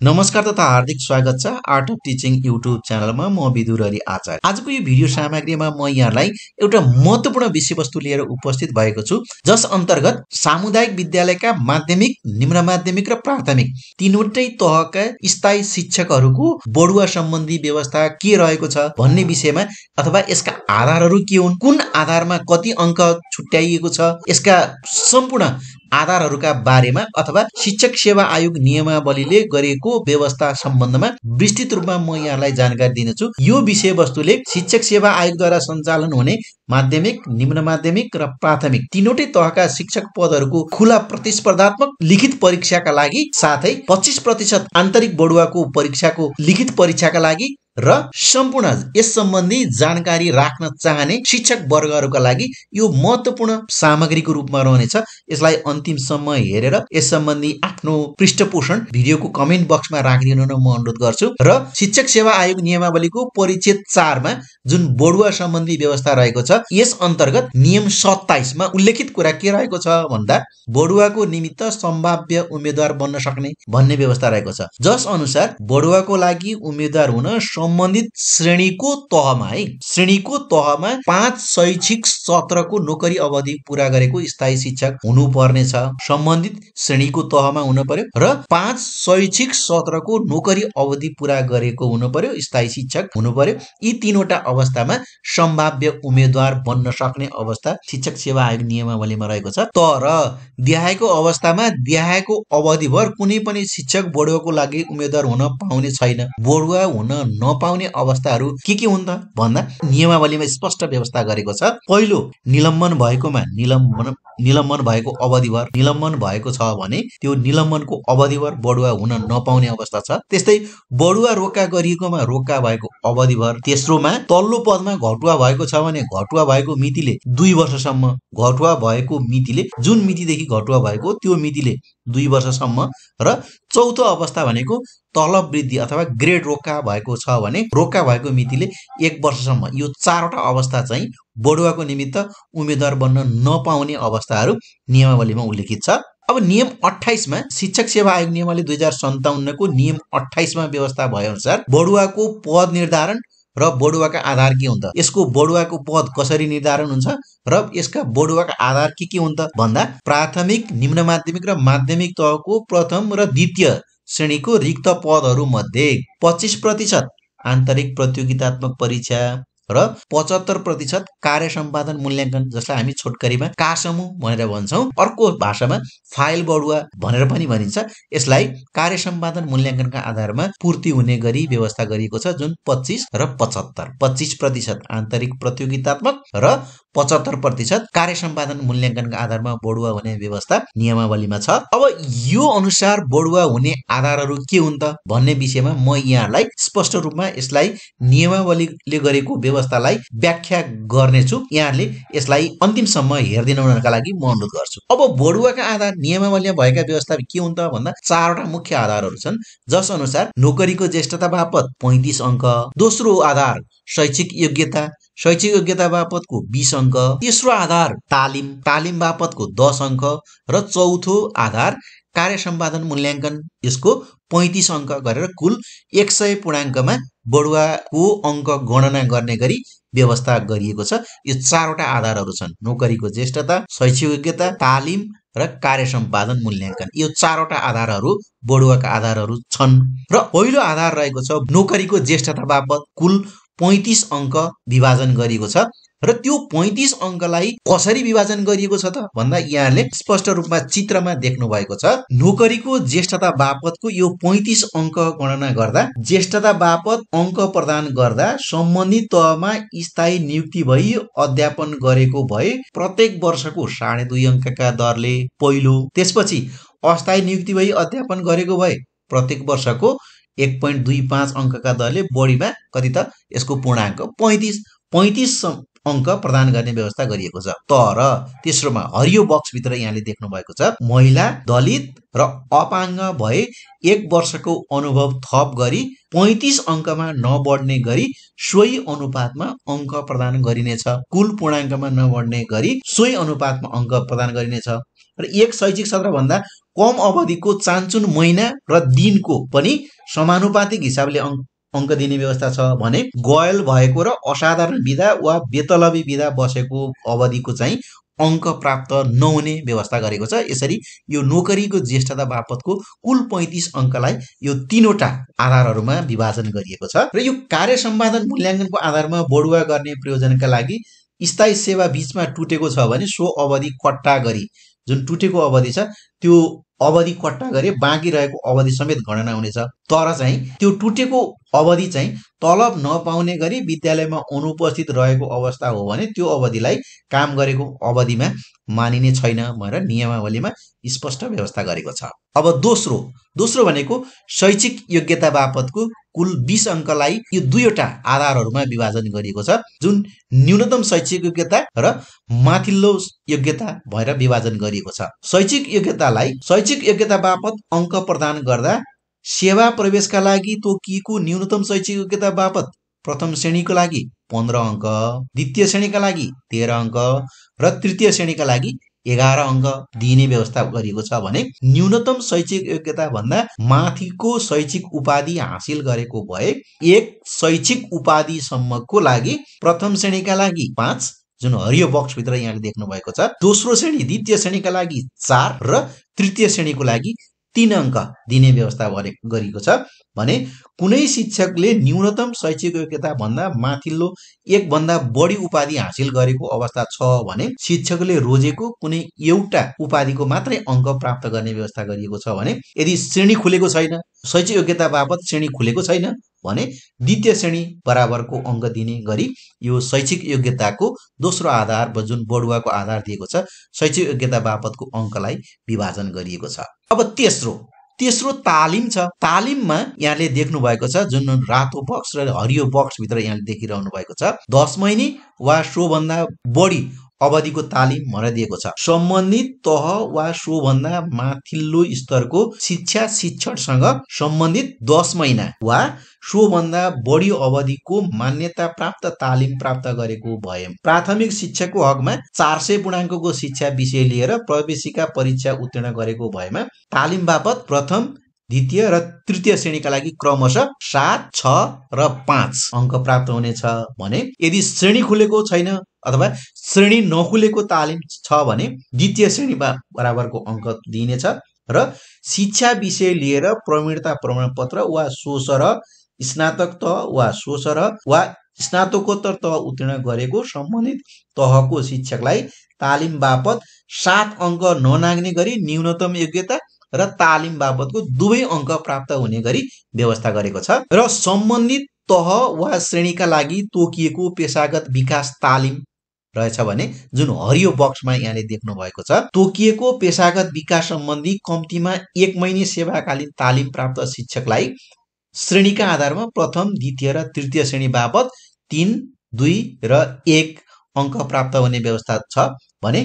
नमस्कार तथा हार्दिक स्वागत छ आर्ट अफ टिचिङ युट्युब च्यानलमा। म विदुर हरि आचार्य। आजको यो भिडियो सामग्रीमा म यहाँलाई एउटा महत्त्वपूर्ण विषयवस्तु लिएर उपस्थित भएको छु, जस अन्तर्गत सामुदायिक विद्यालयका माध्यमिक, निम्न माध्यमिक र प्राथमिक तीनवटै तहका स्थायी शिक्षकहरूको बढुवा सम्बन्धी व्यवस्था के रहेको छ भन्ने विषयमा अथवा यसका आधारहरू के हुन्, कुन आधारमा कति अङ्क छुट्याइएको छ, यसका सम्पूर्ण आधारहरूका बारेमा अथवा शिक्षक सेवा आयोग नियमावलीले गरेको व्यवस्था सम्बन्धमा विस्तृत रूपमा म यहाँलाई जानकारी दिनेछु। यो विषयवस्तुले शिक्षक सेवा आयोगद्वारा सञ्चालन हुने माध्यमिक, निम्न माध्यमिक र प्राथमिक तीनवटै तहका शिक्षक पदहरूको खुला प्रतिस्पर्धात्मक लिखित परीक्षाका लागि साथै 25% आन्तरिक बढुवाको परीक्षाको लिखित परीक्षाका लागि र सम्पूर्ण यस सम्बन्धी जानकारी राख्न चाहने शिक्षक वर्गहरूका लागि यो महत्त्वपूर्ण सामग्रीको रूपमा रहनेछ। यसलाई अन्तिमसम्म हेरेर यस सम्बन्धी आफ्नो पृष्ठपोषण भिडियोको कमेन्ट बक्समा राखिदिनु म अनुरोध गर्छु। र शिक्षक सेवा आयोग नियमावलीको परिच्छेद 4 मा जुन बढुवा सम्बन्धी व्यवस्था रहेको छ, यस अन्तर्गत नियम 27 मा उल्लेखित कुरा के रहेको छ भन्दा बढुवाको निमित्त सम्भाव्य उम्मेद्वार बन्न सक्ने भन्ने व्यवस्था रहेको छ। जस अनुसार बढुवाको लागि उम्मेद्वार हुन सम्बन्धित श्रेणीको तहमा 5 शैक्षिक सत्रको नोकरी अवधि पूरा गरेको स्थायी शिक्षक हुनुपर्ने छ। सम्बन्धित श्रेणीको तहमा हुनु पर्यो र 5 शैक्षिक सत्रको नोकरी अवधि पूरा गरेको हुनु पर्यो, स्थायी शिक्षक हुनु पर्यो। यी तीनवटा अवस्थामा सम्भाव्य उम्मेद्वार बन्न सक्ने अवस्था शिक्षक सेवा आयोग नियमावलीमा रहेको छ। तर देखाएको अवस्थामा देखाएको अवधिभर कुनै पनि शिक्षक बढुवाको लागि उम्मेद्वार हुन पाउने छैन। बढुवा हुन नपाउने अवस्थाहरू के हुन् त भन्दा नियमावलीमा स्पष्ट व्यवस्था गरेको छ। पहिलो, निलम्बन भएकोमा निलम्बन भएको अवधिभर निलम्बन भएको छ भने त्यो निलम्बनको अवधिभर बढुवा हुन नपाउने अवस्था छ। त्यस्तै बढुवा रोका गरिएकोमा रोका भएको अवधिभर। तेस्रोमा, तल्लो पदमा घटुवा भएको छ भने घटुवा भएको मितिले 2 वर्षसम्म, घटुवा भएको मितिले जुन मितिदेखि घटुवा भएको त्यो मितिले 2 वर्षसम्म। र चौथो अवस्था भनेको तलब वृद्धि अथवा ग्रेड रोका भएको छ भने रोका भएको मितिले 1 वर्षसम्म। यो 4वटा अवस्था चाहिँ बढुवाको निमित्त उम्मेद्वार बन्न नपाउने अवस्थाहरू नियमावलीमा उल्लेखित छ। अब नियम 28 मा शिक्षक सेवा आयोग नियमावली 2057 को नियम 28 मा व्यवस्था भए अनुसार बढुवाको पद निर्धारण र बढुवाका आधार के हुन्छ, यसको बढुवाको पद कसरी निर्धारण हुन्छ र यसका बढुवाका आधार के हुन्छ भन्दा प्राथमिक, निम्न माध्यमिक र माध्यमिक तहको प्रथम र द्वितीय श्रेणीको रिक्त पदहरू मध्ये 25% आन्तरिक प्रतियोगितात्मक परीक्षा र 75% कार्य सम्पादन मूल्याङ्कन, जसलाई हामी छोटकरीमा कासमु भनेर भन्छौँ, अर्को भाषामा फाइल बढुवा भनेर पनि भनिन्छ। यसलाई कार्य सम्पादन मूल्याङ्कनका आधारमा पूर्ति हुने गरी व्यवस्था गरिएको छ, जुन 25 र 75, 25% आन्तरिक प्रतियोगितात्मक र 75% कार्य सम्पादन मूल्याङ्कनका आधारमा बढुवा हुने व्यवस्था नियमावलीमा छ। अब यो अनुसार बढुवा हुने आधारहरू के हुन् त भन्ने विषयमा म यहाँलाई स्पष्ट रूपमा यसलाई नियमावलीले गरेको व्यवस्थालाई व्याख्या गर्नेछु। यहाँले यसलाई अन्तिमसम्म हेरिदिनुका लागि म अनुरोध गर्छु। अब बढुवाका आधार नियमावलीमा भएका व्यवस्था के हुन् त भन्दा 4वटा मुख्य आधारहरू छन्। जस अनुसार नोकरीको ज्येष्ठता बापत 35 अङ्क, दोस्रो आधार शैक्षिक योग्यता बापतको 20 अङ्क, तेस्रो आधार तालिम बापतको 10 अङ्क र चौथो आधार कार्य सम्पादन मूल्याङ्कन, यसको 35 अङ्क गरेर कुल 100 पूर्णाङ्कमा बढुवाको अङ्क गणना गर्ने गरी व्यवस्था गरिएको छ। यो 4वटा आधारहरू छन्, नोकरीको ज्येष्ठता, शैक्षिक योग्यता, तालिम र कार्य सम्पादन मूल्याङ्कन। यो 4वटा आधारहरू बढुवाका आधारहरू छन्। र पहिलो आधार रहेको छ नोकरीको ज्येष्ठता बापत कुल 35 अङ्क विभाजन गरिएको छ। र त्यो 35 अङ्कलाई कसरी विभाजन गरिएको छ त भन्दा यहाँले स्पष्ट रूपमा चित्रमा देख्नु भएको छ। नोकरीको ज्येष्ठता बापतको यो 35 अङ्क गणना गर्दा, ज्येष्ठता बापत अङ्क प्रदान गर्दा सम्बन्धित तहमा स्थायी नियुक्ति भई अध्यापन गरेको भए प्रत्येक वर्षको 2.5 अङ्कका दरले पहिलो, त्यसपछि अस्थायी नियुक्ति भई अध्यापन गरेको भए प्रत्येक वर्षको 1.25 अङ्कका दरले बढीमा कति त यसको पूर्णाङ्क 35 अङ्क प्रदान गर्ने व्यवस्था गरिएको छ। तर तेस्रोमा हरियो बक्सभित्र यहाँले देख्नु भएको छ, महिला, दलित र अपाङ्ग भए 1 वर्षको अनुभव थप गरी 35 अङ्कमा नबढ्ने गरी सोही अनुपातमा अङ्क प्रदान गरिनेछ। कुल पूर्णाङ्कमा नबढ्ने गरी सोही अनुपातमा अङ्क प्रदान गरिनेछ। र एक शैक्षिक सत्रभन्दा कम अवधिको चान्चुन महिना र दिनको पनि समानुपातिक हिसाबले अङ्क दिने व्यवस्था छ भने गयल भएको र असाधारण विधा वा बेतलबी विधा बसेको अवधिको चाहिँ अङ्क प्राप्त नहुने व्यवस्था गरेको छ। यसरी यो नोकरीको ज्येष्ठता बापतको कुल 35 अङ्कलाई यो तीनवटा आधारहरूमा विभाजन गरिएको छ र यो कार्य सम्पादन मूल्याङ्कनको आधारमा बढुवा गर्ने प्रयोजनका लागि स्थायी सेवा बीचमा टुटेको छ भने सो अवधि कट्टा गरी जुन टुटेको अवधि छ त्यो अवधि कट्टा गरे बाँकी रहेको अवधि समेत गणना हुनेछ। तर चाहिँ त्यो टुटेको अवधि चाहिँ तलब नपाउने गरी विद्यालयमा अनुपस्थित रहेको अवस्था हो भने त्यो अवधिलाई काम गरेको अवधिमा मानिने छैन भनेर नियमावलीमा स्पष्ट व्यवस्था गरेको छ। अब दोस्रो भनेको शैक्षिक योग्यता बापतको कुल 20 अङ्कलाई यो दुईवटा आधारहरूमा विभाजन गरिएको छ, जुन न्यूनतम शैक्षिक योग्यता र माथिल्लो योग्यता भएर विभाजन गरिएको छ। शैक्षिक योग्यता बापत अङ्क प्रदान गर्दा सेवा प्रवेशका लागि तोकिएको न्यूनतम शैक्षिक योग्यता बापत प्रथम श्रेणीको लागि 15 अङ्क, द्वितीय श्रेणीका लागि 13 अङ्क र तृतीय श्रेणीका लागि 11 अङ्क दिने व्यवस्था गरिएको छ भने न्यूनतम शैक्षिक योग्यता भन्दा माथिको शैक्षिक उपाधि हासिल गरेको भए एक शैक्षिक उपाधिसम्मको लागि प्रथम श्रेणीका लागि 5 जुन हरियो बक्सभित्र यहाँले देख्नु भएको छ, दोस्रो श्रेणी द्वितीय श्रेणीका लागि 4 र तृतीय श्रेणीको लागि 3 अङ्क दिने व्यवस्था गरिएको छ भने कुनै शिक्षकले न्यूनतम शैक्षिक योग्यता भन्दा माथिल्लो एक भन्दा बढी उपाधि हासिल गरेको अवस्था छ भने शिक्षकले रोजेको कुनै एउटा उपाधिको मात्रै अङ्क प्राप्त गर्ने व्यवस्था गरिएको छ भने यदि श्रेणी खुलेको छैन, शैक्षिक योग्यता बापत श्रेणी खुलेको छैन भने द्वितीय श्रेणी बराबरको अङ्क दिने गरी यो शैक्षिक योग्यताको दोस्रो आधार जुन बढुवाको आधार दिएको छ शैक्षिक योग्यता बापतको अङ्कलाई विभाजन गरिएको छ। अब तेस्रो तालिम छ। तालिममा यहाँले देख्नु भएको छ जुन रातो बक्स र हरियो बक्स भित्र यहाँले देखिरहनु भएको छ 10 महिने वा सोभन्दा बढी अवधिको तालिम भनेर दिएको छ। सम्बन्धित तह वा सोभन्दा माथिल्लो स्तरको शिक्षणसँग सम्बन्धित 10 महिना वा सोभन्दा बढी अवधिको मान्यता प्राप्त तालिम प्राप्त गरेको भए प्राथमिक शिक्षाको हकमा 400 पूर्णाङ्कको शिक्षा विषय लिएर प्रवेशिका परीक्षा उत्तीर्ण गरेको भएमा तालिम बापत प्रथम द्वितीय र तृतीय श्रेणीका लागि क्रमशः 7, 6 र 5 अङ्क प्राप्त हुनेछ भने यदि श्रेणी खुलेको छैन अथवा श्रेणी नखुलेको तालिम छ भने द्वितीय श्रेणी बराबरको अङ्क दिइनेछ र शिक्षा विषय लिएर प्रवीणता प्रमाणपत्र वा सोसर स्नातक तह वा सोसर वा स्नातकोत्तर तह उत्तीर्ण गरेको सम्बन्धित तहको शिक्षकलाई तालिम बापत 7 अङ्क ननाग्ने गरी न्यूनतम योग्यता र तालिम बापतको दुवै अङ्क प्राप्त हुने गरी व्यवस्था गरेको छ। र सम्बन्धित तह वा श्रेणीका लागि तोकिएको पेशागत विकास तालिम रहेछ भने जुन हरियो बक्समा यहाँले देख्नु भएको छ तोकिएको पेशागत विकास सम्बन्धी कम्तीमा 1 महिने सेवाकालीन तालिम प्राप्त शिक्षकलाई श्रेणीका आधारमा प्रथम द्वितीय र तृतीय श्रेणी बापत 3, 2 र 1 अङ्क प्राप्त हुने व्यवस्था छ भने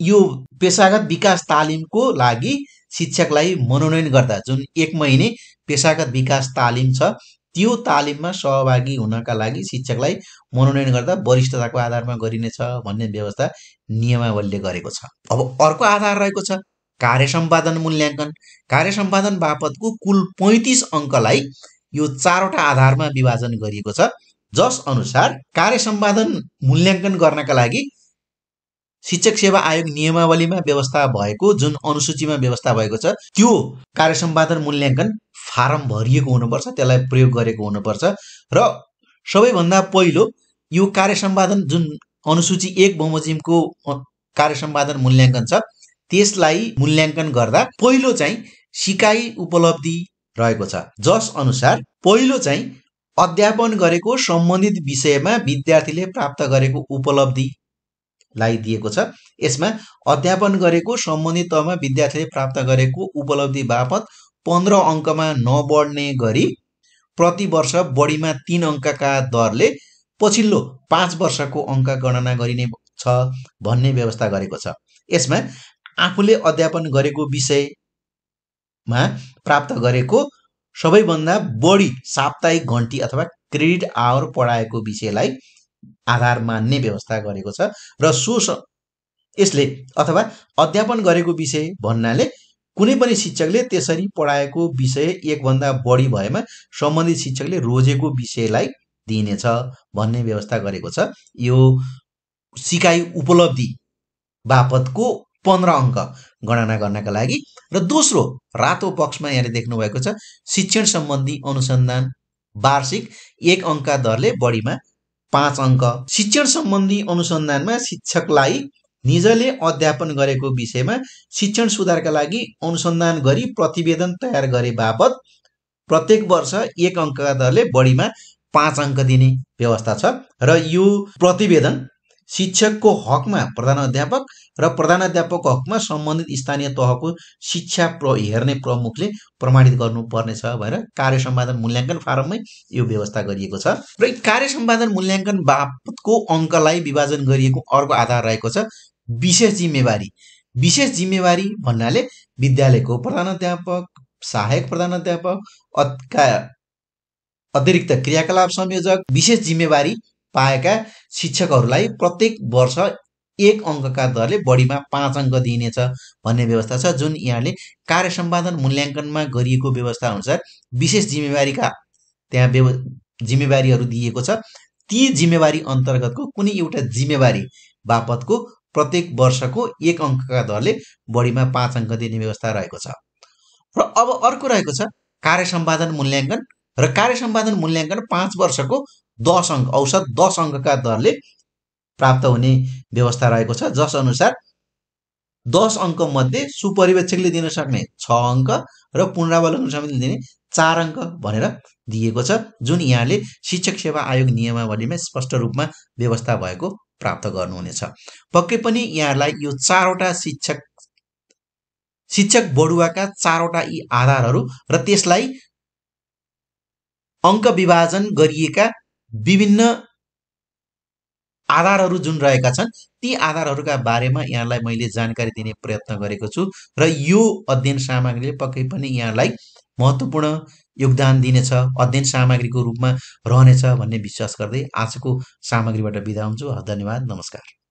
यो पेशागत विकास तालिमको लागि शिक्षकलाई मनोनयन गर्दा जुन 1 महिने पेशागत विकास तालिम छ त्यो तालिममा सहभागी हुनका लागि शिक्षकलाई मनोनयन गर्दा वरिष्ठताको आधारमा गरिनेछ भन्ने व्यवस्था नियमावलीले गरेको छ। अब अर्को आधार रहेको छ कार्य सम्पादन मूल्याङ्कन। कार्य सम्पादन बापतको कुल 35 अङ्कलाई यो 4वटा आधारमा विभाजन गरिएको छ जस अनुसार कार्य सम्पादन मूल्याङ्कन गर्नका लागि शिक्षक सेवा आयोग नियमावलीमा व्यवस्था भएको जुन अनुसूचीमा व्यवस्था भएको छ त्यो कार्य सम्पादन मूल्याङ्कन फारम भरिएको हुनुपर्छ, त्यसलाई प्रयोग गरेको हुनुपर्छ र सबैभन्दा पहिलो यो कार्य सम्पादन जुन अनुसूची 1 बमोजिमको कार्य सम्पादन मूल्याङ्कन छ त्यसलाई मूल्याङ्कन गर्दा पहिलो चाहिँ सिकाइ उपलब्धि रहेको छ जस अनुसार पहिलो चाहिँ अध्यापन गरेको सम्बन्धित विषयमा विद्यार्थीले प्राप्त गरेको उपलब्धि लाई दिएको छ। यसमा अध्यापन गरेको सम्बन्धित तहमा विद्यार्थीले प्राप्त गरेको उपलब्धि बापत 15 अङ्कमा नबढ्ने गरी प्रति वर्ष बढीमा 3 अङ्कका दरले पछिल्लो 5 वर्षको अङ्क गणना गरिने छ भन्ने व्यवस्था गरेको छ। यसमा आफूले अध्यापन गरेको विषयमा प्राप्त गरेको सबैभन्दा बढी साप्ताहिक घण्टी अथवा क्रेडिट आवर पढाएको विषयलाई आधार मान्ने व्यवस्था गरेको छ र यसले अथवा अध्यापन गरेको विषय भन्नाले कुनै पनि शिक्षकले त्यसरी पढाएको विषय एकभन्दा बढी भएमा सम्बन्धित शिक्षकले रोजेको विषयलाई दिइनेछ भन्ने व्यवस्था गरेको छ। यो सिकाइ उपलब्धि बापतको 15 अङ्क गणना गर्नका लागि। र दोस्रो रातो बक्समा यहाँले देख्नुभएको छ शिक्षण सम्बन्धी अनुसन्धान वार्षिक 1 अङ्कका दरले बढीमा 5 अङ्क। शिक्षण सम्बन्धी अनुसन्धानमा शिक्षकलाई निजले अध्यापन गरेको विषयमा शिक्षण सुधारका लागि अनुसन्धान गरी प्रतिवेदन तयार गरे बापत प्रत्येक वर्ष 1 अङ्कका दरले बढीमा 5 अङ्क दिने व्यवस्था छ। र यो प्रतिवेदन शिक्षकको हकमा प्रधानाध्यापक र प्रधानाध्यापकको हकमा सम्बन्धित स्थानीय तहको शिक्षा हेर्ने प्रमुखले प्रमाणित गर्नुपर्नेछ भनेर कार्य सम्पादन मूल्याङ्कन फारममै यो व्यवस्था गरिएको छ। र कार्य सम्पादन मूल्याङ्कन बापतको अङ्कलाई विभाजन गरिएको अर्को आधार रहेको छ विशेष जिम्मेवारी। विशेष जिम्मेवारी भन्नाले विद्यालयको प्रधानाध्यापक, सहायक प्रधानाध्यापक, अतिरिक्त क्रियाकलाप संयोजक, विशेष जिम्मेवारी पाएका शिक्षकहरूलाई प्रत्येक वर्ष 1 अङ्कका दरले बढीमा 5 अङ्क दिइनेछ भन्ने व्यवस्था छ। जुन यहाँले कार्य सम्पादन मूल्याङ्कनमा गरिएको व्यवस्था अनुसार विशेष जिम्मेवारीका त्यहाँ जिम्मेवारीहरू दिएको छ। ती जिम्मेवारी अन्तर्गतको कुनै एउटा जिम्मेवारी बापतको प्रत्येक वर्षको 1 अङ्कका दरले बढीमा 5 अङ्क दिने व्यवस्था रहेको छ। र अब अर्को रहेको छ कार्य सम्पादन मूल्याङ्कन। र कार्य सम्पादन मूल्याङ्कन 5 वर्षको 10 अङ्क औसत 10 अङ्कका दरले प्राप्त हुने व्यवस्था रहेको छ। जस अनुसार 10 अङ्क मध्ये सुपरिवेक्षकले दिन सक्ने 6 अङ्क र पुनरावलोकन समितिले दिने 4 अङ्क भनेर दिएको छ। जुन यहाँले शिक्षक सेवा आयोग नियमावलीमा स्पष्ट रूपमा व्यवस्था भएको प्राप्त गर्नुहुनेछ। पक्कै पनि यहाँलाई यो 4वटा शिक्षक बढुवाका 4वटा यी आधारहरू र त्यसलाई अङ्क विभाजन गरिएका विभिन्न आधारहरू जुन रहेका छन् ती आधारहरूका बारेमा यहाँलाई मैले जानकारी दिने प्रयत्न गरेको छु। र यो अध्ययन सामग्रीले पक्कै पनि यहाँलाई महत्त्वपूर्ण योगदान दिनेछ, अध्ययन सामग्रीको रूपमा रहनेछ भन्ने विश्वास गर्दै आजको सामग्रीबाट बिदा हुन्छु। धन्यवाद, नमस्कार।